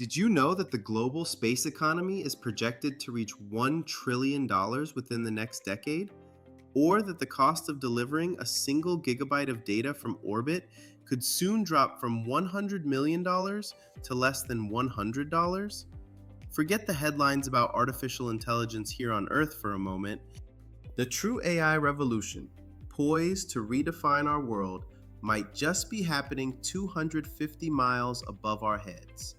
Did you know that the global space economy is projected to reach $1 trillion within the next decade? Or that the cost of delivering a single gigabyte of data from orbit could soon drop from $100 million to less than $100? Forget the headlines about artificial intelligence here on Earth for a moment. The true AI revolution, poised to redefine our world, might just be happening 250 miles above our heads.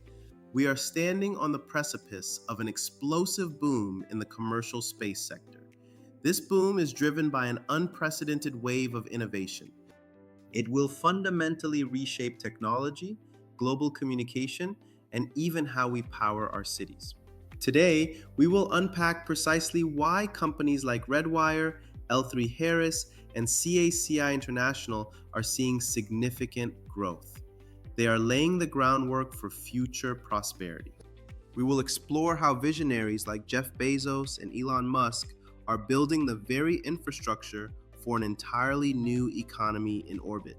We are standing on the precipice of an explosive boom in the commercial space sector. This boom is driven by an unprecedented wave of innovation. It will fundamentally reshape technology, global communication, and even how we power our cities. Today, we will unpack precisely why companies like Redwire, L3 Harris, and CACI International are seeing significant growth. They are laying the groundwork for future prosperity. We will explore how visionaries like Jeff Bezos and Elon Musk are building the very infrastructure for an entirely new economy in orbit.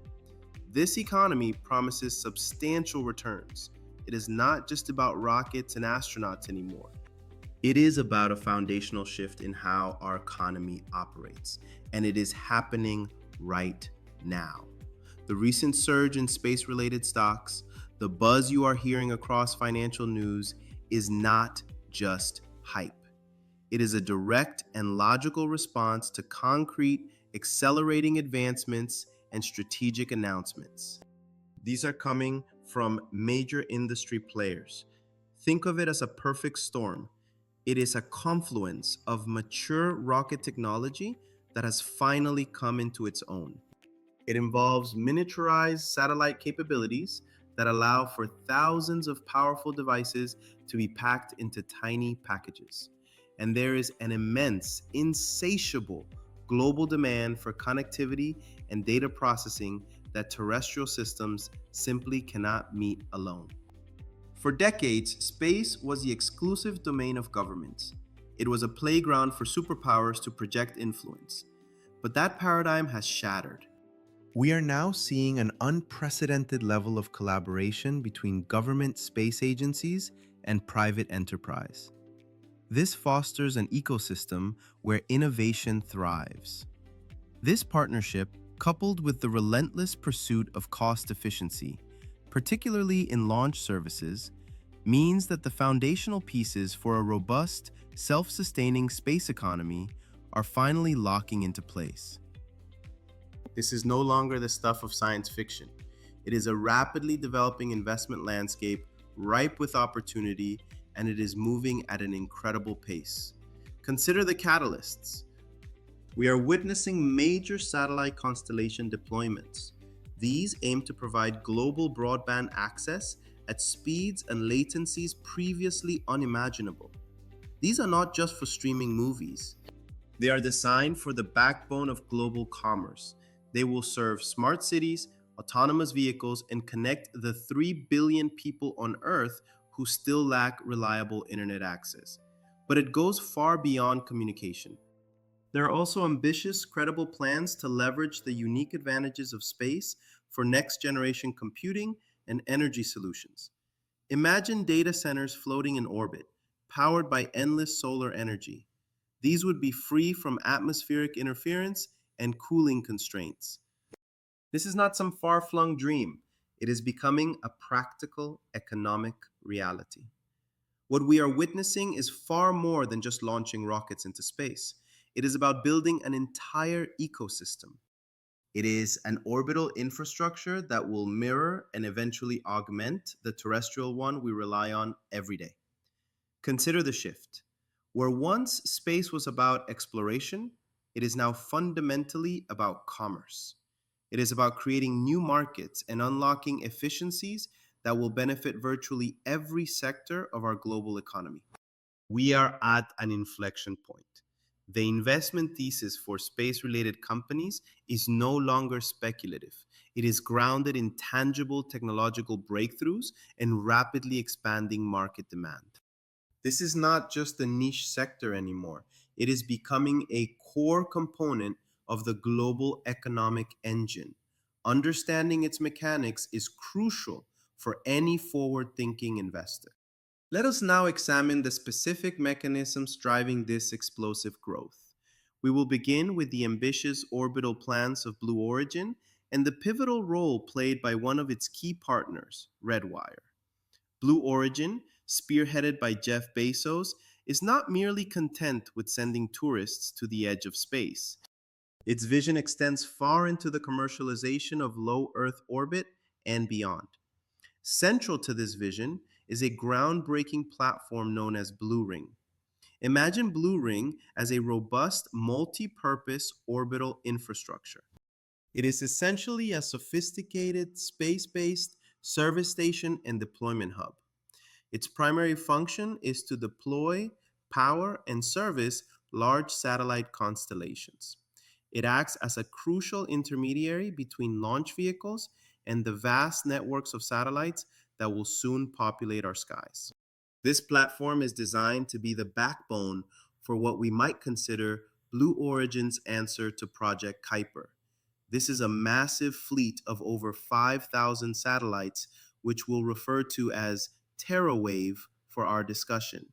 This economy promises substantial returns. It is not just about rockets and astronauts anymore. It is about a foundational shift in how our economy operates, and it is happening right now. The recent surge in space-related stocks, the buzz you are hearing across financial news, is not just hype. It is a direct and logical response to concrete, accelerating advancements and strategic announcements. These are coming from major industry players. Think of it as a perfect storm. It is a confluence of mature rocket technology that has finally come into its own. It involves miniaturized satellite capabilities that allow for thousands of powerful devices to be packed into tiny packages. And there is an immense, insatiable global demand for connectivity and data processing that terrestrial systems simply cannot meet alone. For decades, space was the exclusive domain of governments. It was a playground for superpowers to project influence. But that paradigm has shattered. We are now seeing an unprecedented level of collaboration between government space agencies and private enterprise. This fosters an ecosystem where innovation thrives. This partnership, coupled with the relentless pursuit of cost efficiency, particularly in launch services, means that the foundational pieces for a robust, self-sustaining space economy are finally locking into place. This is no longer the stuff of science fiction. It is a rapidly developing investment landscape ripe with opportunity, and it is moving at an incredible pace. Consider the catalysts. We are witnessing major satellite constellation deployments. These aim to provide global broadband access at speeds and latencies previously unimaginable. These are not just for streaming movies. They are designed for the backbone of global commerce. They will serve smart cities, autonomous vehicles, and connect the 3 billion people on Earth who still lack reliable internet access. But it goes far beyond communication. There are also ambitious, credible plans to leverage the unique advantages of space for next-generation computing and energy solutions. Imagine data centers floating in orbit, powered by endless solar energy. These would be free from atmospheric interference and cooling constraints. This is not some far-flung dream. It is becoming a practical economic reality. What we are witnessing is far more than just launching rockets into space. It is about building an entire ecosystem. It is an orbital infrastructure that will mirror and eventually augment the terrestrial one we rely on every day. Consider the shift. Where once space was about exploration, it is now fundamentally about commerce. It is about creating new markets and unlocking efficiencies that will benefit virtually every sector of our global economy. We are at an inflection point. The investment thesis for space-related companies is no longer speculative. It is grounded in tangible technological breakthroughs and rapidly expanding market demand. This is not just a niche sector anymore. It is becoming a core component of the global economic engine. Understanding its mechanics is crucial for any forward-thinking investor. Let us now examine the specific mechanisms driving this explosive growth. We will begin with the ambitious orbital plans of Blue Origin and the pivotal role played by one of its key partners, Redwire. Blue Origin, spearheaded by Jeff Bezos, is not merely content with sending tourists to the edge of space. Its vision extends far into the commercialization of low Earth orbit and beyond. Central to this vision is a groundbreaking platform known as Blue Ring. Imagine Blue Ring as a robust, multi purpose orbital infrastructure. It is essentially a sophisticated space based service station and deployment hub. Its primary function is to deploy, power, and service large satellite constellations. It acts as a crucial intermediary between launch vehicles and the vast networks of satellites that will soon populate our skies. This platform is designed to be the backbone for what we might consider Blue Origin's answer to Project Kuiper. This is a massive fleet of over 5,000 satellites, which we'll refer to as TerraWave for our discussion.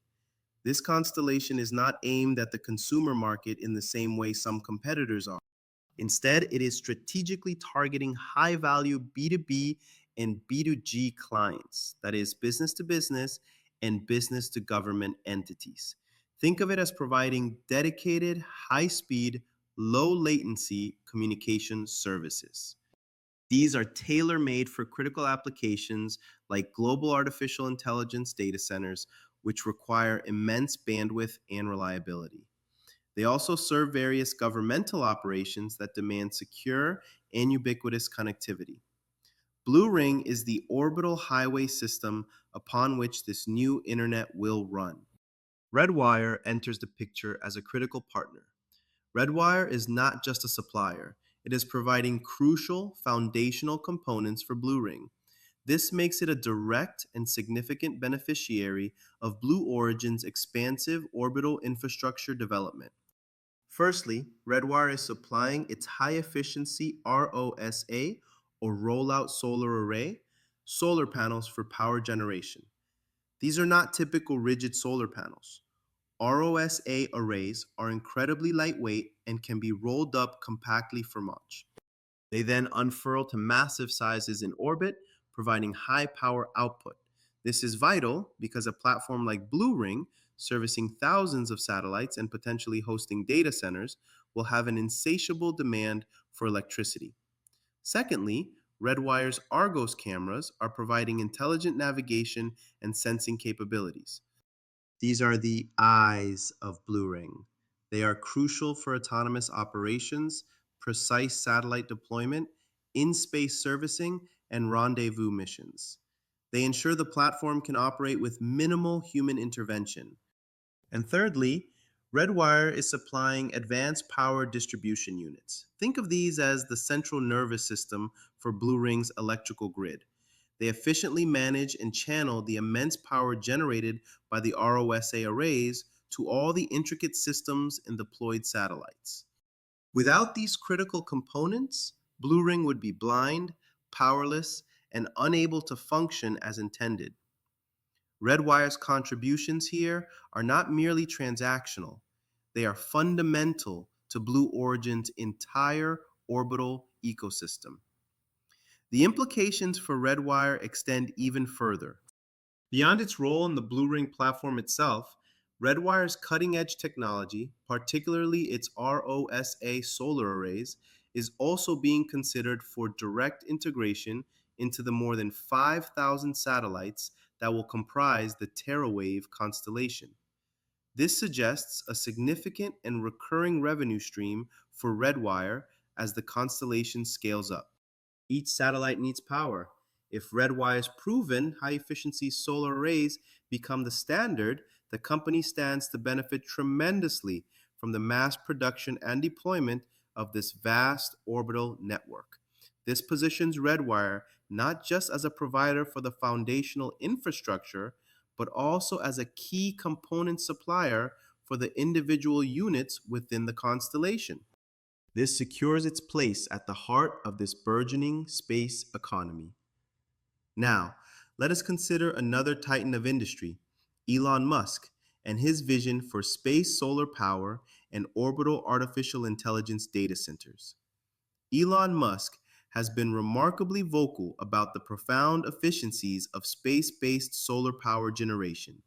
This constellation is not aimed at the consumer market in the same way some competitors are. Instead, it is strategically targeting high value B2B and B2G clients, that is, business to business and business to government entities. Think of it as providing dedicated, high speed, low latency communication services. These are tailor made for critical applications like global artificial intelligence data centers, which require immense bandwidth and reliability. They also serve various governmental operations that demand secure and ubiquitous connectivity. Blue Ring is the orbital highway system upon which this new internet will run. Redwire enters the picture as a critical partner. Redwire is not just a supplier, it is providing crucial foundational components for Blue Ring. This makes it a direct and significant beneficiary of Blue Origin's expansive orbital infrastructure development. Firstly, Redwire is supplying its high efficiency ROSA, or Rollout Solar Array, solar panels for power generation. These are not typical rigid solar panels. ROSA arrays are incredibly lightweight and can be rolled up compactly for launch. They then unfurl to massive sizes in orbit, providing high power output. This is vital because a platform like Blue Ring, servicing thousands of satellites and potentially hosting data centers, will have an insatiable demand for electricity. Secondly, Redwire's Argos cameras are providing intelligent navigation and sensing capabilities. These are the eyes of Blue Ring. They are crucial for autonomous operations, precise satellite deployment, in space servicing, and rendezvous missions. They ensure the platform can operate with minimal human intervention. And thirdly, Redwire is supplying advanced power distribution units. Think of these as the central nervous system for Blue Ring's electrical grid. They efficiently manage and channel the immense power generated by the ROSA arrays to all the intricate systems and deployed satellites. Without these critical components, Blue Ring would be blind, powerless, and unable to function as intended. Redwire's contributions here are not merely transactional, they are fundamental to Blue Origin's entire orbital ecosystem. The implications for Redwire extend even further. Beyond its role in the Blue Ring platform itself, Redwire's cutting edge technology, particularly its ROSA solar arrays, is also being considered for direct integration into the more than 5,000 satellites that will comprise the TerraWave constellation. This suggests a significant and recurring revenue stream for Redwire as the constellation scales up. Each satellite needs power. If Redwire's proven high efficiency solar arrays become the standard, the company stands to benefit tremendously from the mass production and deployment of this vast orbital network. This positions Redwire not just as a provider for the foundational infrastructure, but also as a key component supplier for the individual units within the constellation. This secures its place at the heart of this burgeoning space economy. Now, let us consider another titan of industry, Elon Musk, and his vision for space solar power and orbital artificial intelligence data centers. Elon Musk has been remarkably vocal about the profound efficiencies of space based solar power generation.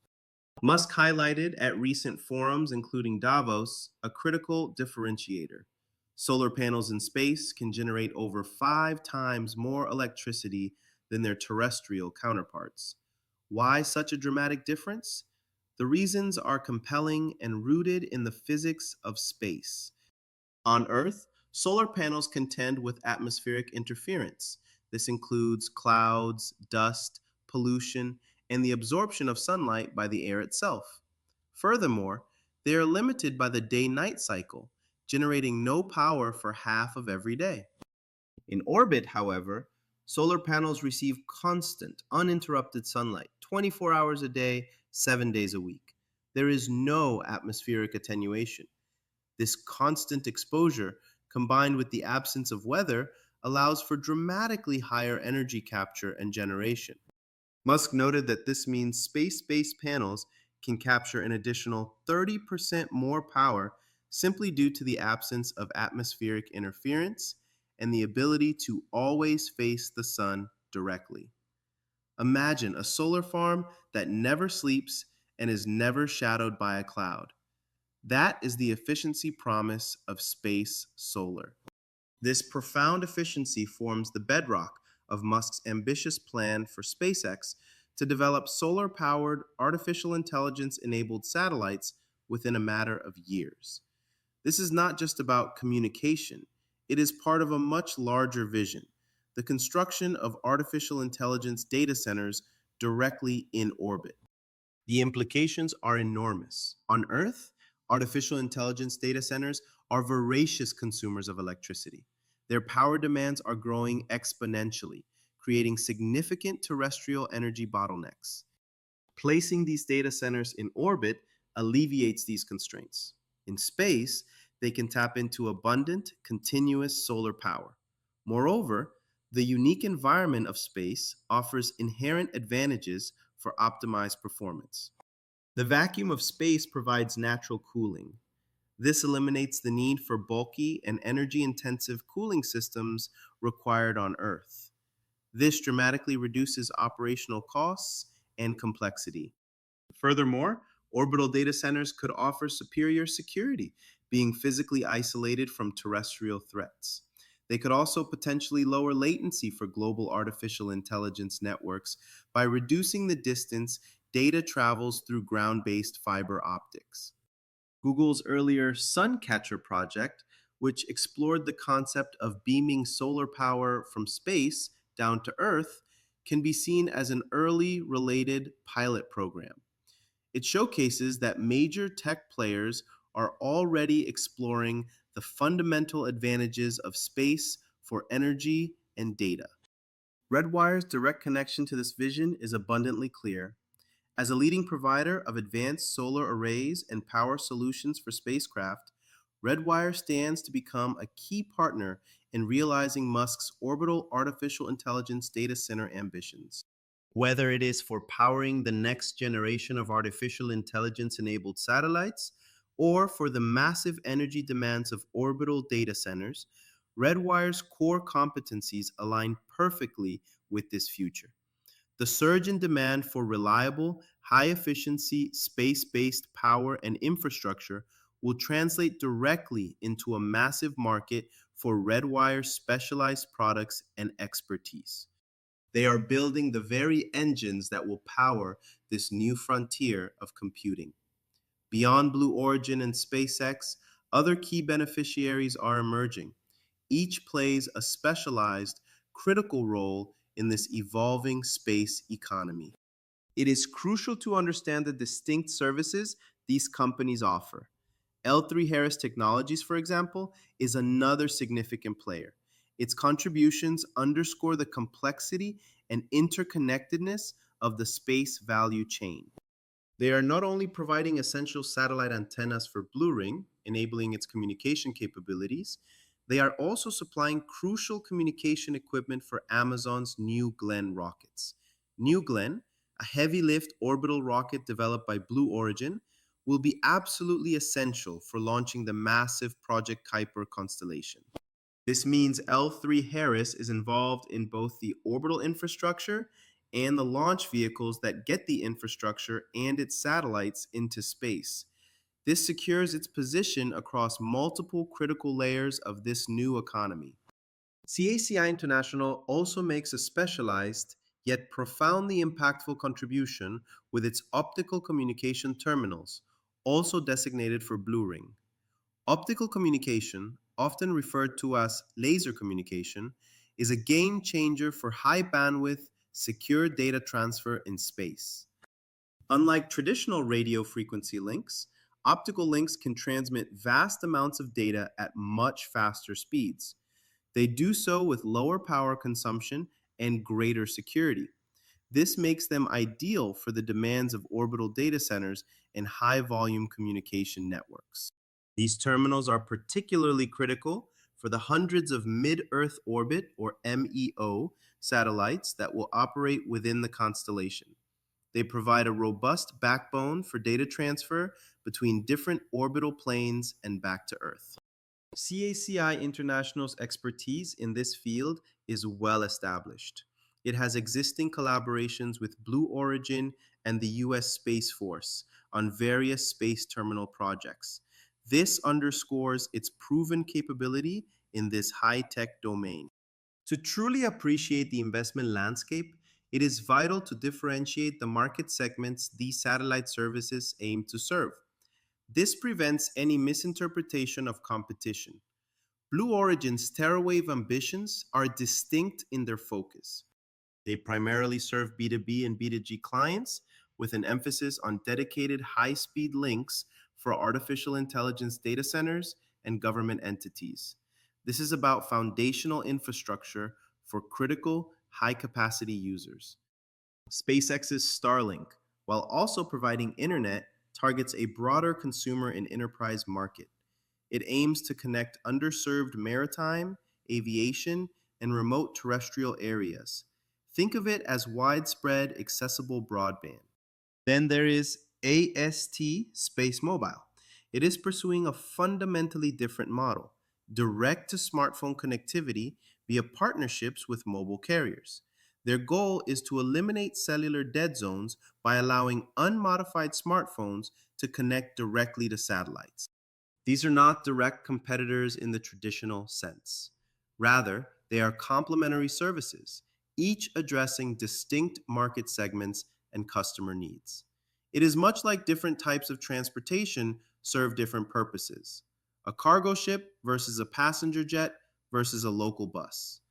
Musk highlighted at recent forums, including Davos, a critical differentiator. Solar panels in space can generate over 5 times more electricity than their terrestrial counterparts. Why such a dramatic difference? The reasons are compelling and rooted in the physics of space. On Earth, solar panels contend with atmospheric interference. This includes clouds, dust, pollution, and the absorption of sunlight by the air itself. Furthermore, they are limited by the day night cycle, generating no power for half of every day. In orbit, however, solar panels receive constant, uninterrupted sunlight 24 hours a day, 7 days a week. There is no atmospheric attenuation. This constant exposure, combined with the absence of weather, allows for dramatically higher energy capture and generation. Musk noted that this means space based panels can capture an additional 30% more power simply due to the absence of atmospheric interference and the ability to always face the sun directly. Imagine a solar farm that never sleeps and is never shadowed by a cloud. That is the efficiency promise of space solar. This profound efficiency forms the bedrock of Musk's ambitious plan for SpaceX to develop solar powered, artificial intelligence enabled satellites within a matter of years. This is not just about communication, it is part of a much larger vision: the construction of artificial intelligence data centers directly in orbit. The implications are enormous. On Earth, artificial intelligence data centers are voracious consumers of electricity. Their power demands are growing exponentially, creating significant terrestrial energy bottlenecks. Placing these data centers in orbit alleviates these constraints. In space, they can tap into abundant, continuous solar power. Moreover, the unique environment of space offers inherent advantages for optimized performance. The vacuum of space provides natural cooling. This eliminates the need for bulky and energy intensive cooling systems required on Earth. This dramatically reduces operational costs and complexity. Furthermore, orbital data centers could offer superior security, being physically isolated from terrestrial threats. They could also potentially lower latency for global artificial intelligence networks by reducing the distance data travels through ground based fiber optics. Google's earlier Suncatcher project, which explored the concept of beaming solar power from space down to Earth, can be seen as an early related pilot program. It showcases that major tech players are already exploring the fundamental advantages of space for energy and data. Redwire's direct connection to this vision is abundantly clear. As a leading provider of advanced solar arrays and power solutions for spacecraft, Redwire stands to become a key partner in realizing Musk's orbital artificial intelligence data center ambitions. Whether it is for powering the next generation of artificial intelligence enabled satellites or for the massive energy demands of orbital data centers, Redwire's core competencies align perfectly with this future. The surge in demand for reliable, high efficiency, space based power and infrastructure will translate directly into a massive market for Redwire's specialized products and expertise. They are building the very engines that will power this new frontier of computing. Beyond Blue Origin and SpaceX, other key beneficiaries are emerging. Each plays a specialized, critical role in this evolving space economy. It is crucial to understand the distinct services these companies offer. L3 Harris Technologies, for example, is another significant player. Its contributions underscore the complexity and interconnectedness of the space value chain. They are not only providing essential satellite antennas for Blue Ring, enabling its communication capabilities, they are also supplying crucial communication equipment for Amazon's New Glenn rockets. New Glenn, A heavy lift orbital rocket developed by Blue Origin will be absolutely essential for launching the massive Project Kuiper constellation. This means L3 Harris is involved in both the orbital infrastructure and the launch vehicles that get the infrastructure and its satellites into space. This secures its position across multiple critical layers of this new economy. CACI International also makes a specialized yet profoundly impactful contribution with its optical communication terminals, also designated for Blue Ring. Optical communication, often referred to as laser communication, is a game changer for high bandwidth, secure data transfer in space. Unlike traditional radio frequency links, optical links can transmit vast amounts of data at much faster speeds. They do so with lower power consumption and greater security. This makes them ideal for the demands of orbital data centers and high volume communication networks. These terminals are particularly critical for the hundreds of mid Earth orbit, or MEO, satellites that will operate within the constellation. They provide a robust backbone for data transfer between different orbital planes and back to Earth. CACI International's expertise in this field is well established. It has existing collaborations with Blue Origin and the US Space Force on various space terminal projects. This underscores its proven capability in this high tech domain. To truly appreciate the investment landscape, it is vital to differentiate the market segments these satellite services aim to serve. This prevents any misinterpretation of competition. Blue Origin's TerraWave ambitions are distinct in their focus. They primarily serve B2B and B2G clients with an emphasis on dedicated high speed links for artificial intelligence data centers and government entities. This is about foundational infrastructure for critical high capacity users. SpaceX's Starlink, while also providing internet, targets a broader consumer and enterprise market. It aims to connect underserved maritime, aviation, and remote terrestrial areas. Think of it as widespread, accessible broadband. Then there is AST Space Mobile. It is pursuing a fundamentally different model, direct to smartphone connectivity via partnerships with mobile carriers. Their goal is to eliminate cellular dead zones by allowing unmodified smartphones to connect directly to satellites. These are not direct competitors in the traditional sense. Rather, they are complementary services, each addressing distinct market segments and customer needs. It is much like different types of transportation serve different purposes. A cargo ship versus a passenger jet versus a local bus.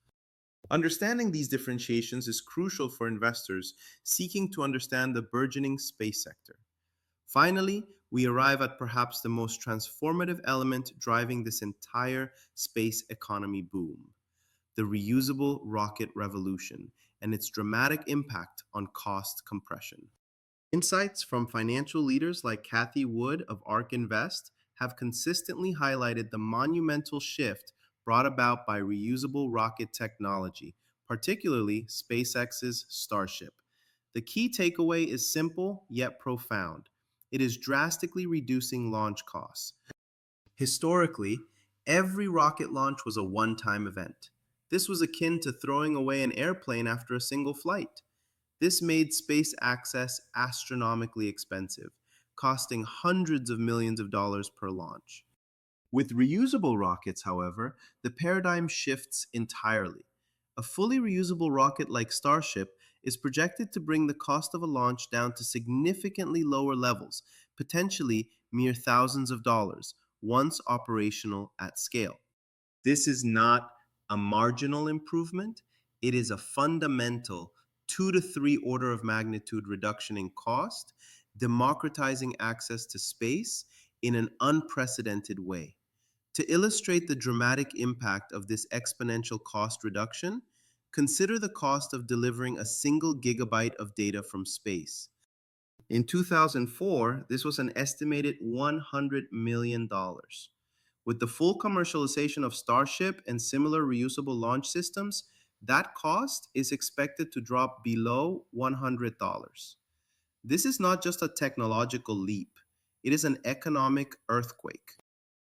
Understanding these differentiations is crucial for investors seeking to understand the burgeoning space sector. Finally, we arrive at perhaps the most transformative element driving this entire space economy boom: the reusable rocket revolution and its dramatic impact on cost compression. Insights from financial leaders like Cathie Wood of ARK Invest have consistently highlighted the monumental shift brought about by reusable rocket technology, particularly SpaceX's Starship. The key takeaway is simple yet profound. It is drastically reducing launch costs. Historically, every rocket launch was a one time event. This was akin to throwing away an airplane after a single flight. This made space access astronomically expensive, costing hundreds of millions of dollars per launch. With reusable rockets, however, the paradigm shifts entirely. A fully reusable rocket like Starship is projected to bring the cost of a launch down to significantly lower levels, potentially mere thousands of dollars, once operational at scale. This is not a marginal improvement, it is a fundamental 2 to 3 order of magnitude reduction in cost, democratizing access to space in an unprecedented way. To illustrate the dramatic impact of this exponential cost reduction, consider the cost of delivering a single gigabyte of data from space. In 2004, this was an estimated $100 million. With the full commercialization of Starship and similar reusable launch systems, that cost is expected to drop below $100. This is not just a technological leap, it is an economic earthquake.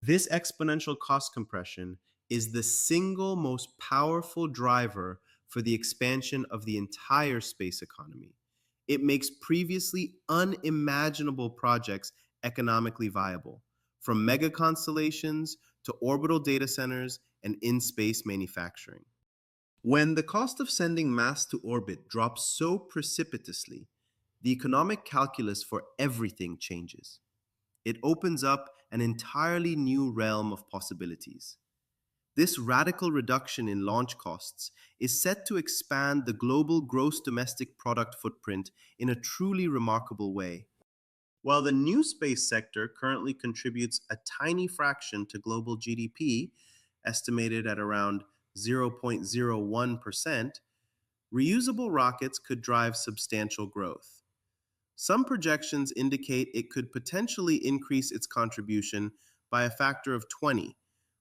This exponential cost compression is the single most powerful driver for the expansion of the entire space economy. It makes previously unimaginable projects economically viable, from mega constellations to orbital data centers and in space manufacturing. When the cost of sending mass to orbit drops so precipitously, the economic calculus for everything changes. It opens up an entirely new realm of possibilities. This radical reduction in launch costs is set to expand the global gross domestic product footprint in a truly remarkable way. While the new space sector currently contributes a tiny fraction to global GDP, estimated at around 0.01%, reusable rockets could drive substantial growth. Some projections indicate it could potentially increase its contribution by a factor of 20,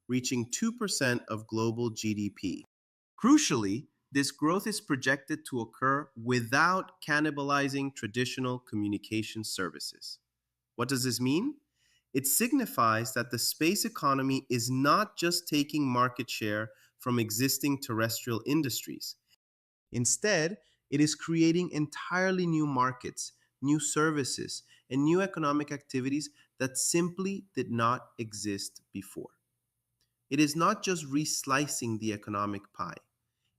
reaching 2% of global GDP. Crucially, this growth is projected to occur without cannibalizing traditional communication services. What does this mean? It signifies that the space economy is not just taking market share from existing terrestrial industries. Instead, it is creating entirely new markets, new services, and new economic activities that simply did not exist before. It is not just reslicing the economic pie,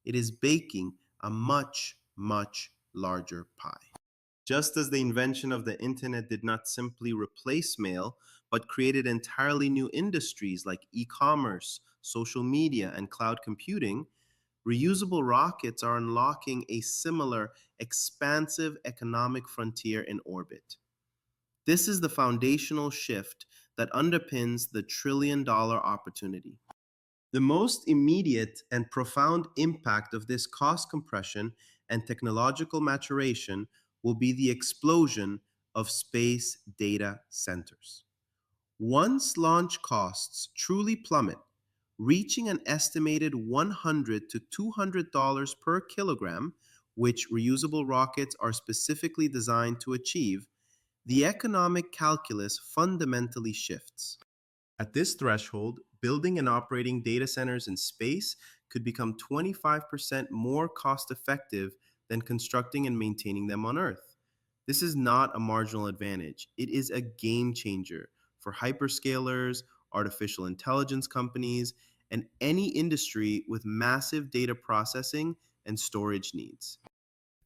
it is baking a much, much larger pie. Just as the invention of the internet did not simply replace mail, but created entirely new industries like e commerce, social media, and cloud computing, reusable rockets are unlocking a similar expansive economic frontier in orbit. This is the foundational shift that underpins the trillion-dollar opportunity. The most immediate and profound impact of this cost compression and technological maturation will be the explosion of space data centers. Once launch costs truly plummet, reaching an estimated $100 to $200 per kilogram, which reusable rockets are specifically designed to achieve, the economic calculus fundamentally shifts. At this threshold, building and operating data centers in space could become 25% more cost effective than constructing and maintaining them on Earth. This is not a marginal advantage, it is a game changer for hyperscalers, artificial intelligence companies, and any industry with massive data processing and storage needs.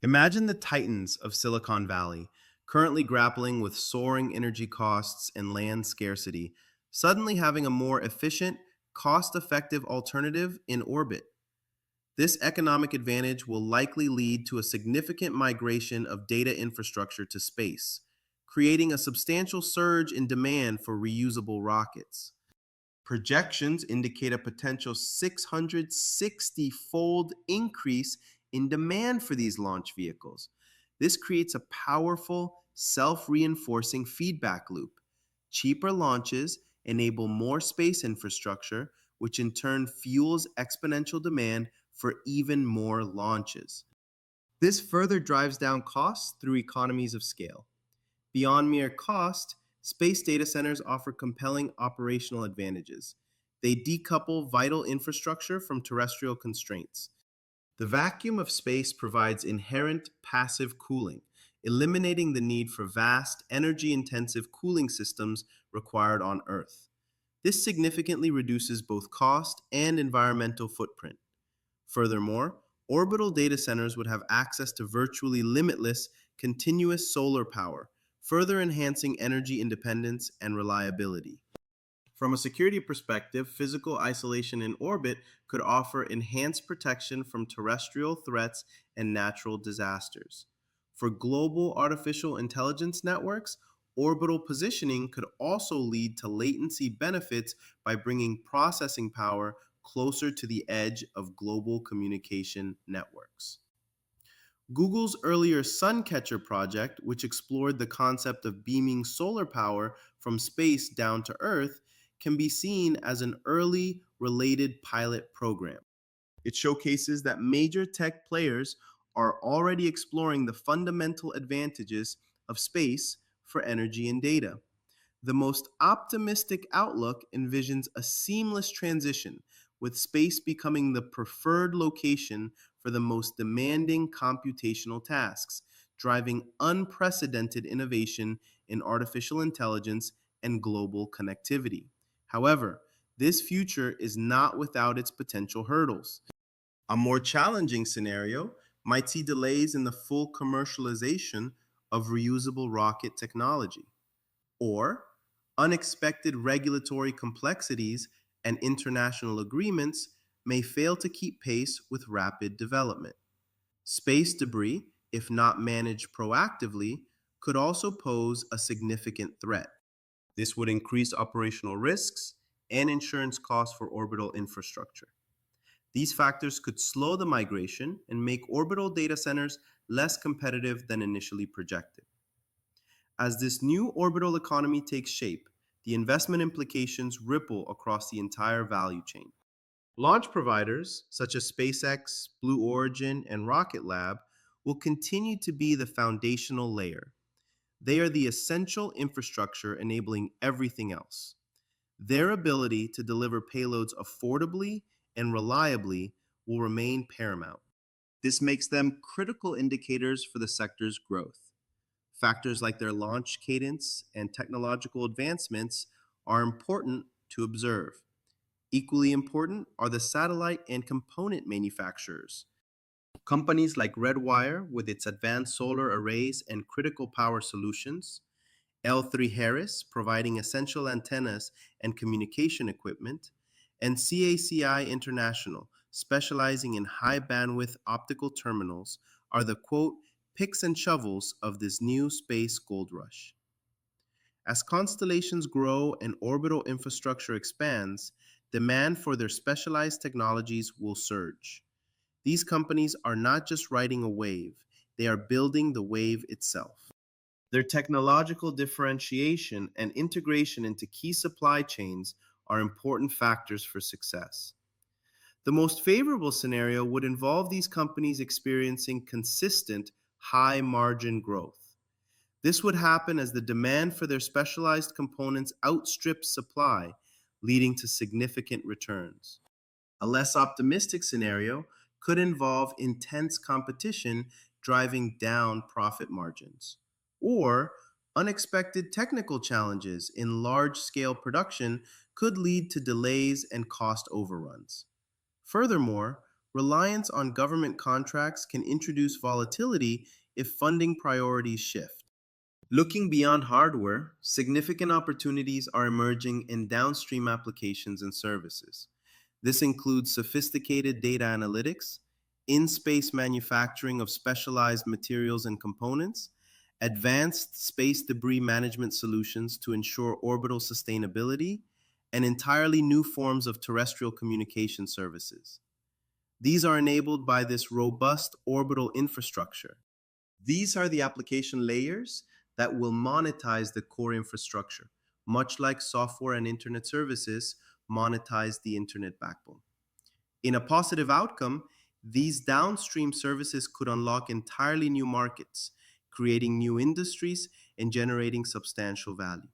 Imagine the titans of Silicon Valley, currently grappling with soaring energy costs and land scarcity, suddenly having a more efficient, cost effective alternative in orbit. This economic advantage will likely lead to a significant migration of data infrastructure to space, creating a substantial surge in demand for reusable rockets. Projections indicate a potential 660-fold increase in demand for these launch vehicles. This creates a powerful, self-reinforcing feedback loop. Cheaper launches enable more space infrastructure, which in turn fuels exponential demand for even more launches. This further drives down costs through economies of scale. Beyond mere cost, space data centers offer compelling operational advantages. They decouple vital infrastructure from terrestrial constraints. The vacuum of space provides inherent passive cooling, eliminating the need for vast, energy-intensive cooling systems required on Earth. This significantly reduces both cost and environmental footprint. Furthermore, orbital data centers would have access to virtually limitless, continuous solar power, further enhancing energy independence and reliability. From a security perspective, physical isolation in orbit could offer enhanced protection from terrestrial threats and natural disasters. For global artificial intelligence networks, orbital positioning could also lead to latency benefits by bringing processing power closer to the edge of global communication networks. Google's earlier Suncatcher project, which explored the concept of beaming solar power from space down to Earth, can be seen as an early related pilot program. It showcases that major tech players are already exploring the fundamental advantages of space for energy and data. The most optimistic outlook envisions a seamless transition, with space becoming the preferred location for the most demanding computational tasks, driving unprecedented innovation in artificial intelligence and global connectivity. However, this future is not without its potential hurdles. A more challenging scenario might see delays in the full commercialization of reusable rocket technology, or unexpected regulatory complexities and international agreements may fail to keep pace with rapid development. Space debris, if not managed proactively, could also pose a significant threat. This would increase operational risks and insurance costs for orbital infrastructure. These factors could slow the migration and make orbital data centers less competitive than initially projected. As this new orbital economy takes shape, the investment implications ripple across the entire value chain. Launch providers such as SpaceX, Blue Origin, and Rocket Lab will continue to be the foundational layer. They are the essential infrastructure enabling everything else. Their ability to deliver payloads affordably and reliably will remain paramount. This makes them critical indicators for the sector's growth. Factors like their launch cadence and technological advancements are important to observe. Equally important are the satellite and component manufacturers. Companies like Redwire, with its advanced solar arrays and critical power solutions, L3 Harris, providing essential antennas and communication equipment, and CACI International, specializing in high bandwidth optical terminals, are the quote, picks and shovels of this new space gold rush. As constellations grow and orbital infrastructure expands, demand for their specialized technologies will surge. These companies are not just riding a wave, they are building the wave itself. Their technological differentiation and integration into key supply chains are important factors for success. The most favorable scenario would involve these companies experiencing consistent high margin growth. This would happen as the demand for their specialized components outstrips supply, leading to significant returns. A less optimistic scenario could involve intense competition driving down profit margins, or unexpected technical challenges in large scale production could lead to delays and cost overruns. Furthermore, reliance on government contracts can introduce volatility if funding priorities shift. Looking beyond hardware, significant opportunities are emerging in downstream applications and services. This includes sophisticated data analytics, in space manufacturing of specialized materials and components, advanced space debris management solutions to ensure orbital sustainability, and entirely new forms of terrestrial communication services. These are enabled by this robust orbital infrastructure. These are the application layers that will monetize the core infrastructure, much like software and internet services monetize the internet backbone. In a positive outcome, these downstream services could unlock entirely new markets, creating new industries and generating substantial value.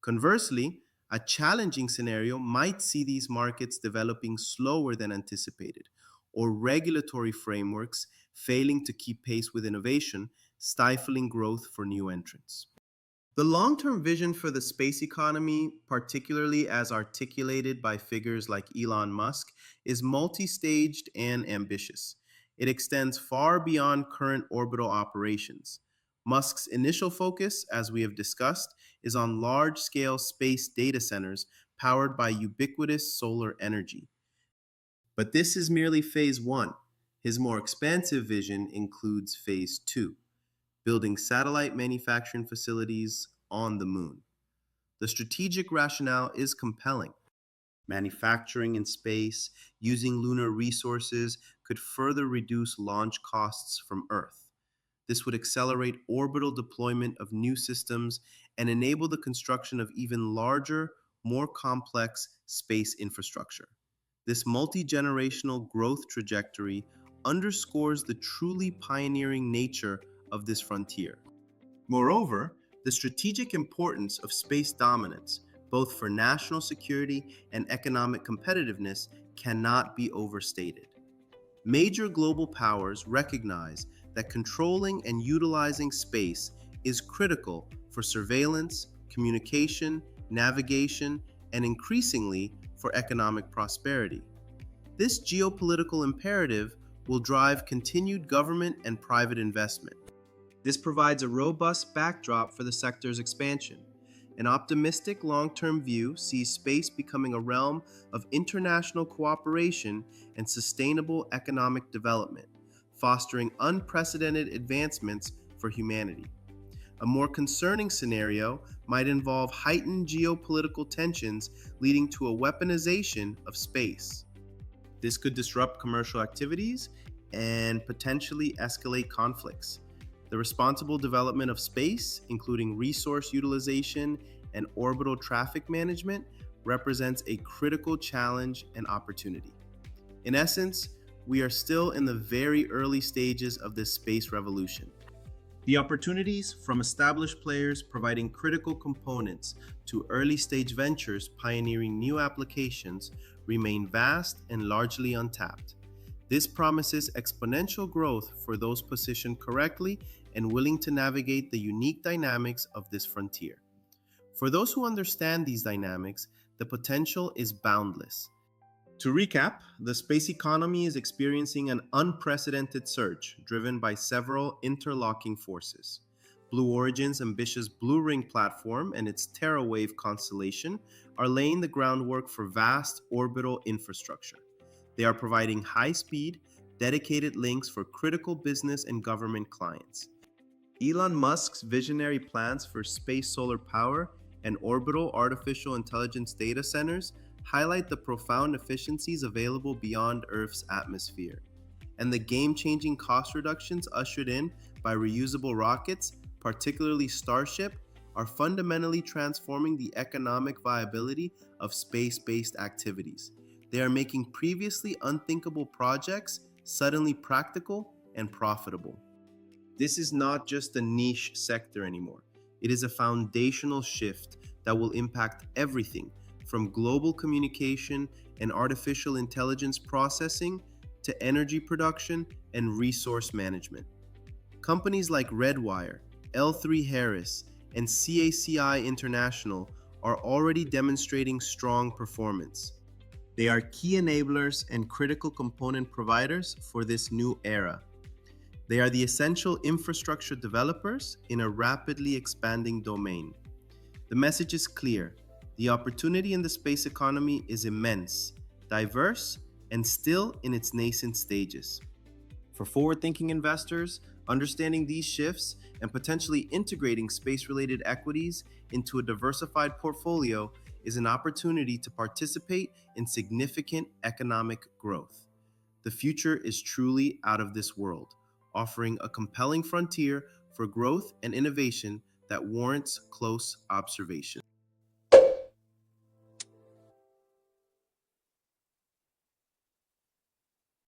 Conversely, a challenging scenario might see these markets developing slower than anticipated, or regulatory frameworks failing to keep pace with innovation, stifling growth for new entrants. The long term vision for the space economy, particularly as articulated by figures like Elon Musk, is multi staged and ambitious. It extends far beyond current orbital operations. Musk's initial focus, as we have discussed, is on large scale space data centers powered by ubiquitous solar energy. But this is merely phase one. His more expansive vision includes phase two, building satellite manufacturing facilities on the moon. The strategic rationale is compelling. Manufacturing in space using lunar resources could further reduce launch costs from Earth. This would accelerate orbital deployment of new systems and enable the construction of even larger, more complex space infrastructure. This multi-generational growth trajectory underscores the truly pioneering nature of this frontier. Moreover, the strategic importance of space dominance, both for national security and economic competitiveness, cannot be overstated. Major global powers recognize that controlling and utilizing space is critical for surveillance, communication, navigation, and increasingly for economic prosperity. This geopolitical imperative will drive continued government and private investment. This provides a robust backdrop for the sector's expansion. An optimistic long-term view sees space becoming a realm of international cooperation and sustainable economic development, fostering unprecedented advancements for humanity. A more concerning scenario might involve heightened geopolitical tensions leading to a weaponization of space. This could disrupt commercial activities and potentially escalate conflicts. The responsible development of space, including resource utilization and orbital traffic management, represents a critical challenge and opportunity. In essence, we are still in the very early stages of this space revolution. The opportunities from established players providing critical components to early stage ventures pioneering new applications remain vast and largely untapped. This promises exponential growth for those positioned correctly and willing to navigate the unique dynamics of this frontier. For those who understand these dynamics, the potential is boundless. To recap, the space economy is experiencing an unprecedented surge driven by several interlocking forces. Blue Origin's ambitious Blue Ring platform and its TerraWave constellation are laying the groundwork for vast orbital infrastructure. They are providing high-speed, dedicated links for critical business and government clients. Elon Musk's visionary plans for space solar power and orbital artificial intelligence data centers highlight the profound efficiencies available beyond Earth's atmosphere. And the game-changing cost reductions ushered in by reusable rockets, particularly Starship, are fundamentally transforming the economic viability of space-based activities. They are making previously unthinkable projects suddenly practical and profitable. This is not just a niche sector anymore. It is a foundational shift that will impact everything from global communication and artificial intelligence processing to energy production and resource management. Companies like Redwire, L3Harris, and CACI International are already demonstrating strong performance. They are key enablers and critical component providers for this new era. They are the essential infrastructure developers in a rapidly expanding domain. The message is clear. The opportunity in the space economy is immense, diverse, and still in its nascent stages. For forward-thinking investors, understanding these shifts and potentially integrating space-related equities into a diversified portfolio is an opportunity to participate in significant economic growth. The future is truly out of this world, offering a compelling frontier for growth and innovation that warrants close observation.